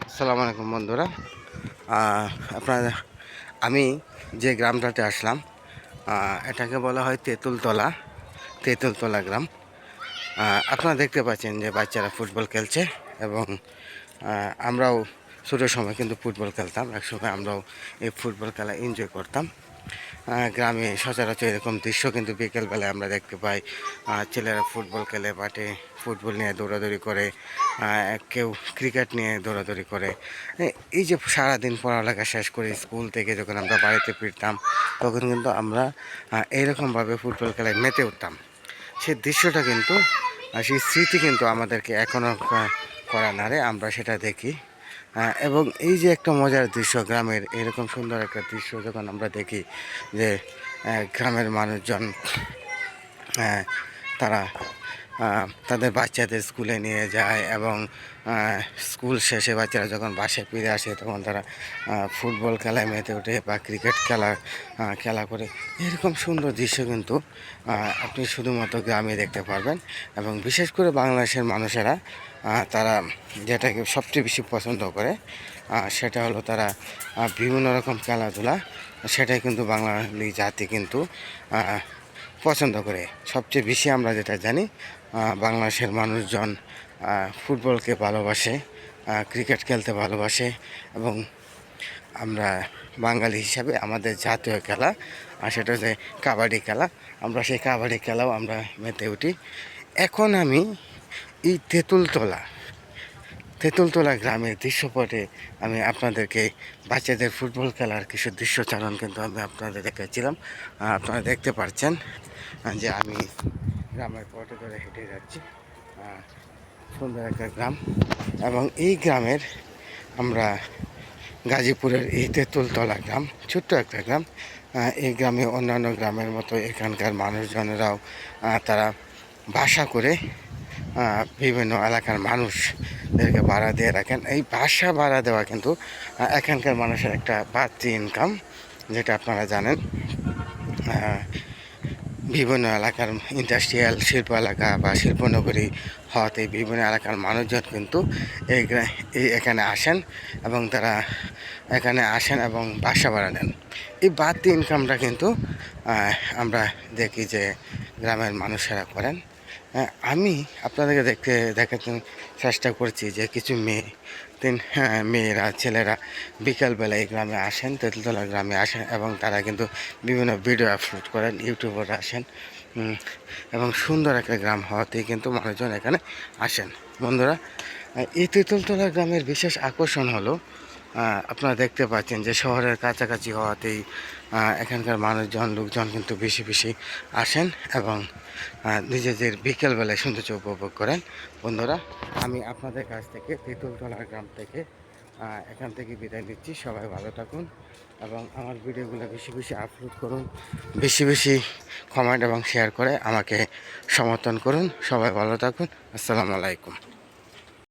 আসসালামু আলাইকুম বন্ধুরা। আপনারা আমি যে গ্রামটাতে আসলাম এটাকে বলা হয় তেঁতুলতলা গ্রাম। আপনারা দেখতে পাচ্ছেন যে বাচ্চারা ফুটবল খেলছে এবং আমরাও ছোটোর সময় কিন্তু ফুটবল খেলতাম, একসময় আমরাও এই ফুটবল খেলা এনজয় করতাম। গ্রামে সচরাচর এরকম দৃশ্য কিন্তু বিকেলবেলায় আমরা দেখতে পাই। ছেলেরা ফুটবল খেলে, মাঠে ফুটবল নিয়ে দৌড়াদৌড়ি করে, কেউ ক্রিকেট নিয়ে দৌড়াদৌড়ি করে। এই যে সারাদিন পড়ালেখা শেষ করে স্কুল থেকে যখন আমরা বাড়িতে ফিরতাম, তখন কিন্তু আমরা এইরকমভাবে ফুটবল খেলায় মেতে উঠতাম। সেই দৃশ্যটা কিন্তু সেই স্মৃতি কিন্তু আমাদেরকে এখনও করা নাড়ে, আমরা সেটা দেখি। এবং এই যে একটা মজার দৃশ্য, গ্রামের এরকম সুন্দর একটা দৃশ্য যখন আমরা দেখি যে গ্রামের মানুষজন তারা তাদের বাচ্চাদের স্কুলে নিয়ে যায় এবং স্কুল শেষে বাচ্চারা যখন বাসায় ফিরে আসে তখন তারা ফুটবল খেলায় মেতে ওঠে বা ক্রিকেট খেলা করে। এরকম সুন্দর দৃশ্য কিন্তু আপনি শুধুমাত্র গ্রামে দেখতে পারবেন। এবং বিশেষ করে বাংলাদেশের মানুষেরা তারা যেটাকে সবচেয়ে বেশি পছন্দ করে সেটা হলো তারা বিভিন্ন রকম খেলাধুলা, সেটাই কিন্তু বাঙালি জাতি কিন্তু পছন্দ করে। সবচেয়ে বেশি আমরা যেটা জানি, বাংলাদেশের মানুষজন ফুটবলকে ভালোবাসে, ক্রিকেট খেলতে ভালোবাসে এবং আমরা বাঙালি হিসাবে আমাদের জাতীয় খেলা আর সেটা হচ্ছে কাবাডি খেলা। আমরা সেই কাবাডি খেলাও আমরা মেতে উঠি। এখন আমি এই তেঁতুলতলা গ্রামের দৃশ্যপটে আমি আপনাদেরকে বাচ্চাদের ফুটবল খেলার কিছু দৃশ্যচারণ কিন্তু আমি আপনাদের দেখাচ্ছিলাম। আপনারা দেখতে পাচ্ছেন যে আমি গ্রামের পথে ধরে হেঁটে যাচ্ছি। সুন্দর একটা গ্রাম এবং এই গ্রামের আমরা গাজীপুরের এই তেঁতুলতলা গ্রাম ছোট্ট একটা গ্রাম। এই গ্রামে অন্যান্য গ্রামের মতো এখানকার মানুষজনেরাও তারা বাসা করে বিভিন্ন এলাকার মানুষদেরকে ভাড়া দিয়ে রাখেন। এই বাসা ভাড়া দেওয়া কিন্তু এখানকার মানুষের একটা বাড়তি ইনকাম, যেটা আপনারা জানেন। বিভিন্ন এলাকার ইন্ডাস্ট্রিয়াল শিল্প এলাকা বা শিল্পনগরী হওয়াতে বিভিন্ন এলাকার মানুষজন কিন্তু এখানে আসেন এবং তারা এখানে আসেন এবং বাসা ভাড়া নেন। এই বাড়তি ইনকামটা কিন্তু আমরা দেখি যে গ্রামের মানুষেরা করেন। আমি আপনাদেরকে দেখাতে চেষ্টা করছি যে কিছু মেয়েরা ছেলেরা বিকালবেলা এই গ্রামে আসেন, তেঁতুলতলা গ্রামে আসেন এবং তারা কিন্তু বিভিন্ন ভিডিও আপলোড করেন, ইউটিউবার আসেন এবং সুন্দর একটা গ্রাম হওয়াতেই কিন্তু মানুষজন এখানে আসেন। বন্ধুরা, এই তেঁতুলতলা গ্রামের বিশেষ আকর্ষণ হলো আপনারা দেখতে পাচ্ছেন যে শহরের কাছাকাছি হওয়াতেই এখানকার লোকজন কিন্তু বেশি বেশি আসেন এবং নিজেদের বিকেলবেলায় সৌন্দর্য উপভোগ করেন। বন্ধুরা, আমি আপনাদের কাছ থেকে তেঁতুলতলা গ্রাম থেকে এখান থেকে বিদায় নিচ্ছি। সবাই ভালো থাকুন এবং আমার ভিডিওগুলো বেশি বেশি আপলোড করুন, বেশি বেশি কমেন্ট এবং শেয়ার করে আমাকে সমর্থন করুন। সবাই ভালো থাকুন। আসসালামু আলাইকুম।